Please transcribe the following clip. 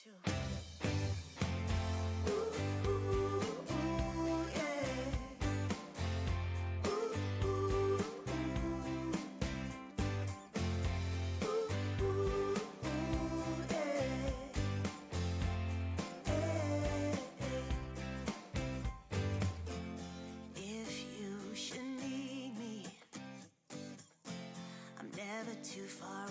too. Ooh, ooh, ooh, yeah. Ooh, ooh, ooh. Ooh, ooh, ooh, yeah. If you should need me, I'm never too far